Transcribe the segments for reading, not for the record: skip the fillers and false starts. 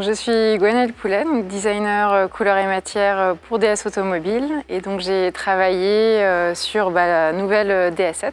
Donc, je suis Gwenaëlle Poulet, donc designer couleur et matière pour DS Automobile. Et donc j'ai travaillé sur la nouvelle DS7.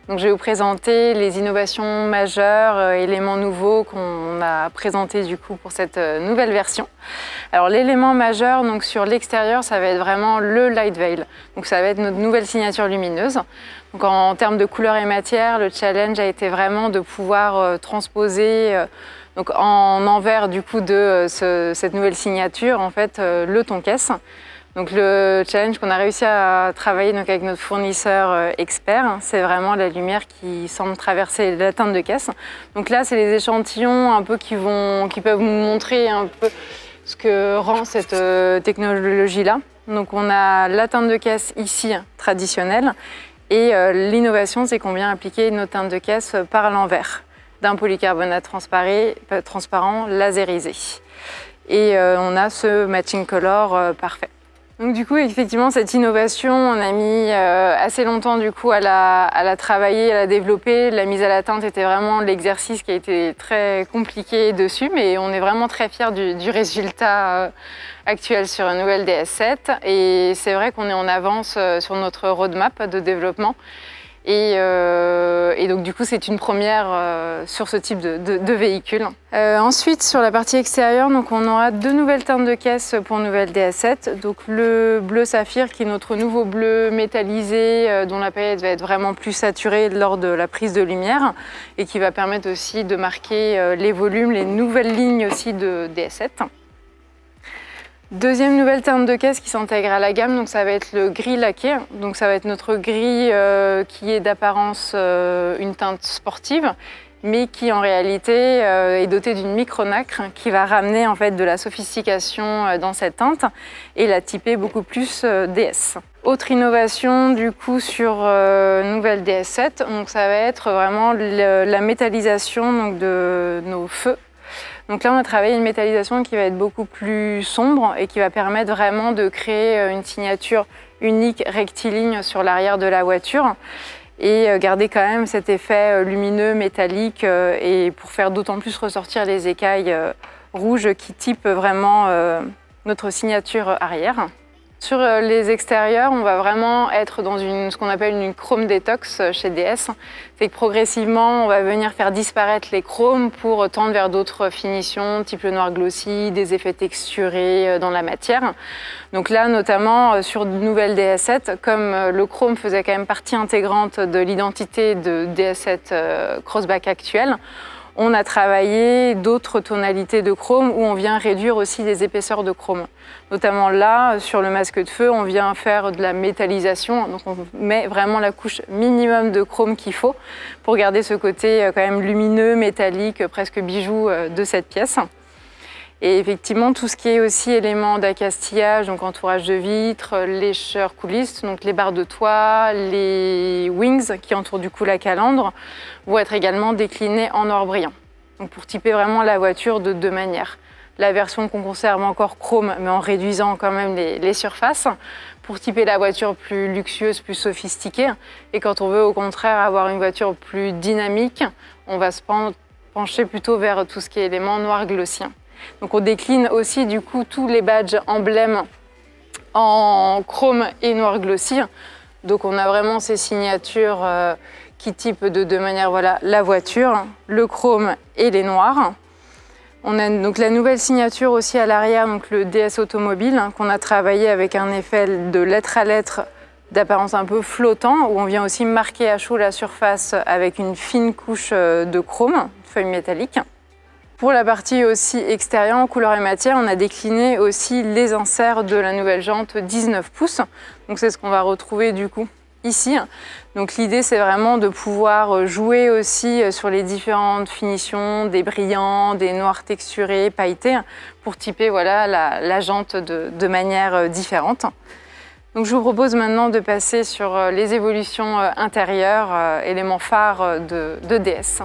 Donc je vais vous présenter les innovations majeures, éléments nouveaux qu'on a présentés du coup pour cette nouvelle version. Alors l'élément majeur donc sur l'extérieur, ça va être vraiment le Light Veil. Donc ça va être notre nouvelle signature lumineuse. Donc en termes de couleur et matière, le challenge a été vraiment de pouvoir transposer donc en envers du coup de cette nouvelle signature en fait le ton caisse. Donc le challenge qu'on a réussi à travailler donc avec notre fournisseur expert, c'est vraiment la lumière qui semble traverser la teinte de caisse. Donc là, c'est les échantillons un peu qui peuvent nous montrer un peu ce que rend cette technologie-là. Donc on a la teinte de caisse ici traditionnelle et l'innovation, c'est qu'on vient appliquer nos teintes de caisse par l'envers d'un polycarbonate transparent lasérisé. Et on a ce matching color parfait. Donc du coup, effectivement, cette innovation, on a mis assez longtemps du coup à la travailler, à la développer. La mise à la teinte était vraiment l'exercice qui a été très compliqué dessus, mais on est vraiment très fiers du résultat actuel sur une nouvelle DS7. Et c'est vrai qu'on est en avance sur notre roadmap de développement. Et donc du coup c'est une première sur ce type de véhicule. Ensuite sur la partie extérieure, donc on aura deux nouvelles teintes de caisse pour nouvelle DS7. Donc le bleu saphir qui est notre nouveau bleu métallisé dont la palette va être vraiment plus saturée lors de la prise de lumière et qui va permettre aussi de marquer les volumes, les nouvelles lignes aussi de DS7. Deuxième nouvelle teinte de caisse qui s'intègre à la gamme, donc ça va être le gris laqué. Donc ça va être notre gris qui est d'apparence une teinte sportive, mais qui en réalité est doté d'une micronacre qui va ramener en fait de la sophistication dans cette teinte et la typer beaucoup plus DS. Autre innovation du coup sur nouvelle DS7, donc ça va être vraiment la métallisation donc, de nos feux. Donc là, on a travaillé une métallisation qui va être beaucoup plus sombre et qui va permettre vraiment de créer une signature unique rectiligne sur l'arrière de la voiture et garder quand même cet effet lumineux, métallique et pour faire d'autant plus ressortir les écailles rouges qui typent vraiment notre signature arrière. Sur les extérieurs, on va vraiment être dans ce qu'on appelle une chrome détox chez DS. C'est que progressivement, on va venir faire disparaître les chromes pour tendre vers d'autres finitions, type le noir glossy, des effets texturés dans la matière. Donc là, notamment sur de nouvelles DS7, comme le chrome faisait quand même partie intégrante de l'identité de DS7 Crossback actuelle, on a travaillé d'autres tonalités de chrome où on vient réduire aussi les épaisseurs de chrome. Notamment là, sur le masque de feu, on vient faire de la métallisation. Donc on met vraiment la couche minimum de chrome qu'il faut pour garder ce côté quand même lumineux, métallique, presque bijou de cette pièce. Et effectivement, tout ce qui est aussi éléments d'accastillage, donc entourage de vitres, lécheurs coulisses, donc les barres de toit, les wings qui entourent du coup la calandre, vont être également déclinés en noir brillant. Donc pour typer vraiment la voiture de deux manières. La version qu'on conserve encore chrome, mais en réduisant quand même les surfaces, pour typer la voiture plus luxueuse, plus sophistiquée. Et quand on veut au contraire avoir une voiture plus dynamique, on va se pencher plutôt vers tout ce qui est éléments noir glossy. Donc on décline aussi du coup tous les badges emblèmes en chrome et noir glossy. Donc on a vraiment ces signatures qui typent de deux manières voilà, la voiture, le chrome et les noirs. On a donc la nouvelle signature aussi à l'arrière, donc le DS Automobile, qu'on a travaillé avec un effet de lettre à lettre d'apparence un peu flottant, où on vient aussi marquer à chaud la surface avec une fine couche de chrome, feuille métallique. Pour la partie aussi extérieure, en couleur et matière, on a décliné aussi les inserts de la nouvelle jante 19 pouces. Donc c'est ce qu'on va retrouver du coup ici. Donc l'idée c'est vraiment de pouvoir jouer aussi sur les différentes finitions, des brillants, des noirs texturés, pailletés, pour typer voilà, la jante de manière différente. Donc je vous propose maintenant de passer sur les évolutions intérieures, éléments phares de DS.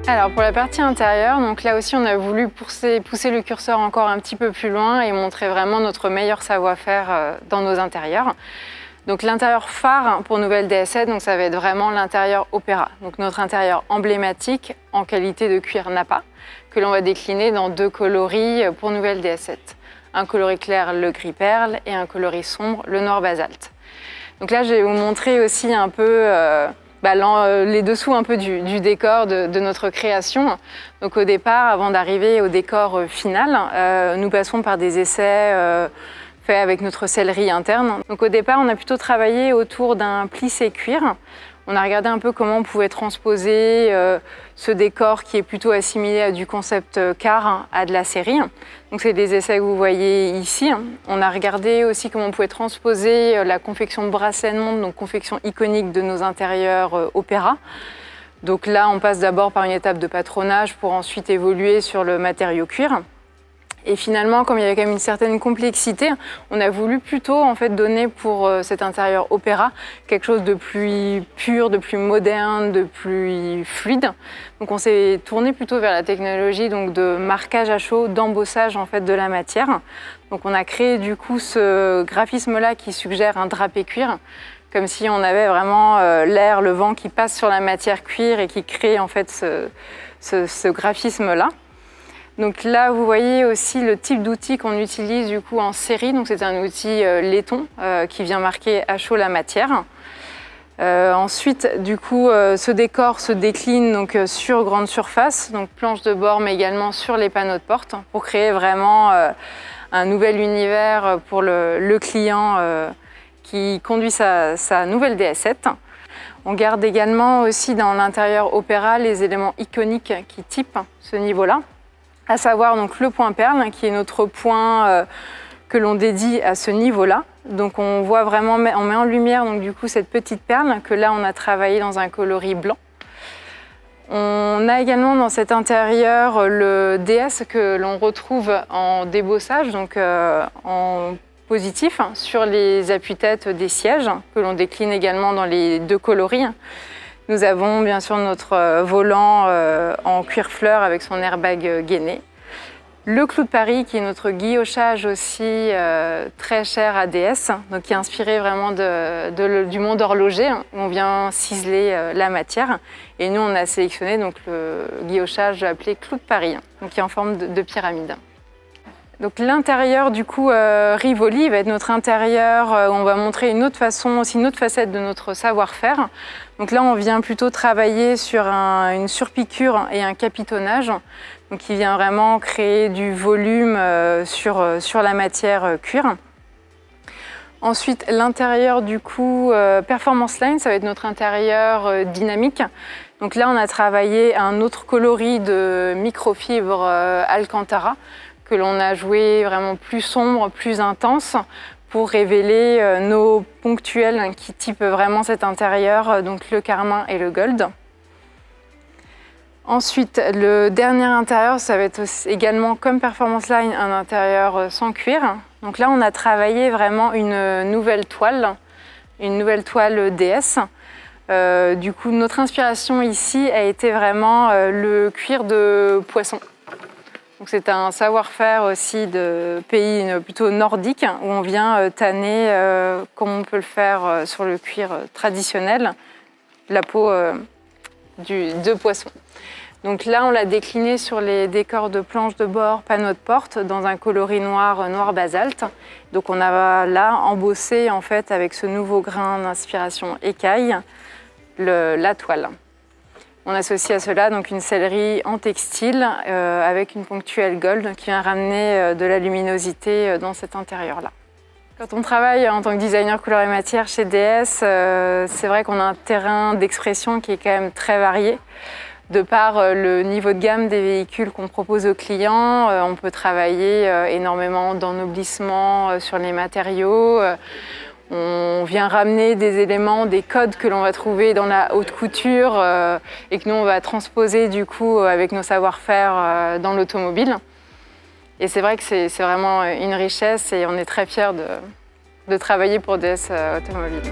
Alors pour la partie intérieure, donc là aussi on a voulu pousser le curseur encore un petit peu plus loin et montrer vraiment notre meilleur savoir-faire dans nos intérieurs. Donc l'intérieur phare pour Nouvelle DS7, donc ça va être vraiment l'intérieur Opéra. Donc notre intérieur emblématique en qualité de cuir Nappa, que l'on va décliner dans 2 coloris pour Nouvelle DS7. Un coloris clair, le gris perle, et un coloris sombre, le noir basalte. Donc là je vais vous montrer aussi un peu les dessous un peu du décor de notre création. Donc au départ, avant d'arriver au décor final, nous passons par des essais fait avec notre sellerie interne. Donc au départ, on a plutôt travaillé autour d'un plissé cuir. On a regardé un peu comment on pouvait transposer ce décor qui est plutôt assimilé à du concept car, à de la série. Donc c'est des essais que vous voyez ici. On a regardé aussi comment on pouvait transposer la confection de bracelet de montre, donc confection iconique de nos intérieurs Opéra. Donc là, on passe d'abord par une étape de patronage pour ensuite évoluer sur le matériau cuir. Et finalement, comme il y avait quand même une certaine complexité, on a voulu plutôt en fait donner pour cet intérieur Opéra quelque chose de plus pur, de plus moderne, de plus fluide. Donc on s'est tourné plutôt vers la technologie donc de marquage à chaud, d'embossage en fait de la matière. Donc on a créé du coup ce graphisme-là qui suggère un drapé cuir, comme si on avait vraiment l'air, le vent qui passe sur la matière cuir et qui crée en fait ce graphisme-là. Donc là, vous voyez aussi le type d'outil qu'on utilise du coup en série. Donc c'est un outil laiton qui vient marquer à chaud la matière. Ensuite, du coup, ce décor se décline donc sur grande surface, donc planche de bord, mais également sur les panneaux de porte, pour créer vraiment un nouvel univers pour le client qui conduit sa nouvelle DS7. On garde également aussi dans l'intérieur Opéra les éléments iconiques qui typent ce niveau-là, à savoir donc le point perle, qui est notre point que l'on dédie à ce niveau-là. Donc on voit vraiment, on met en lumière donc du coup cette petite perle que là on a travaillé dans un coloris blanc. On a également dans cet intérieur le DS que l'on retrouve en débossage, donc en positif, sur les appuis-têtes des sièges, que l'on décline également dans les 2 coloris. Nous avons bien sûr notre volant en cuir fleur avec son airbag gainé. Le clou de Paris qui est notre guillochage aussi très cher à DS, donc qui est inspiré vraiment du monde horloger, où on vient ciseler la matière. Et nous on a sélectionné donc, le guillochage appelé clou de Paris, donc qui est en forme de pyramide. Donc l'intérieur du coup Rivoli va être notre intérieur où on va montrer une autre façon, aussi une autre facette de notre savoir-faire. Donc là on vient plutôt travailler sur une surpiqûre et un capitonnage, donc qui vient vraiment créer du volume sur la matière cuir. Ensuite l'intérieur du coup Performance Line, ça va être notre intérieur dynamique. Donc là on a travaillé un autre coloris de microfibre Alcantara, que l'on a joué vraiment plus sombre, plus intense, pour révéler nos ponctuels qui typent vraiment cet intérieur, donc le carmin et le gold. Ensuite, le dernier intérieur, ça va être également comme Performance Line, un intérieur sans cuir. Donc là, on a travaillé vraiment une nouvelle toile DS. Du coup, notre inspiration ici a été vraiment le cuir de poisson. C'est un savoir-faire aussi de pays plutôt nordiques où on vient tanner, comme on peut le faire sur le cuir traditionnel, la peau de poisson. Donc là, on l'a décliné sur les décors de planches de bord, panneaux de porte, dans un coloris noir basalte. Donc on a là embossé en fait avec ce nouveau grain d'inspiration écaille la toile. On associe à cela donc une sellerie en textile avec une ponctuelle gold qui vient ramener de la luminosité dans cet intérieur-là. Quand on travaille en tant que designer couleur et matière chez DS, c'est vrai qu'on a un terrain d'expression qui est quand même très varié. De par le niveau de gamme des véhicules qu'on propose aux clients, on peut travailler énormément d'ennoblissement sur les matériaux. On vient ramener des éléments, des codes que l'on va trouver dans la haute couture et que nous, on va transposer du coup avec nos savoir-faire dans l'automobile. Et c'est vrai que c'est vraiment une richesse et on est très fiers de travailler pour DS Automobile.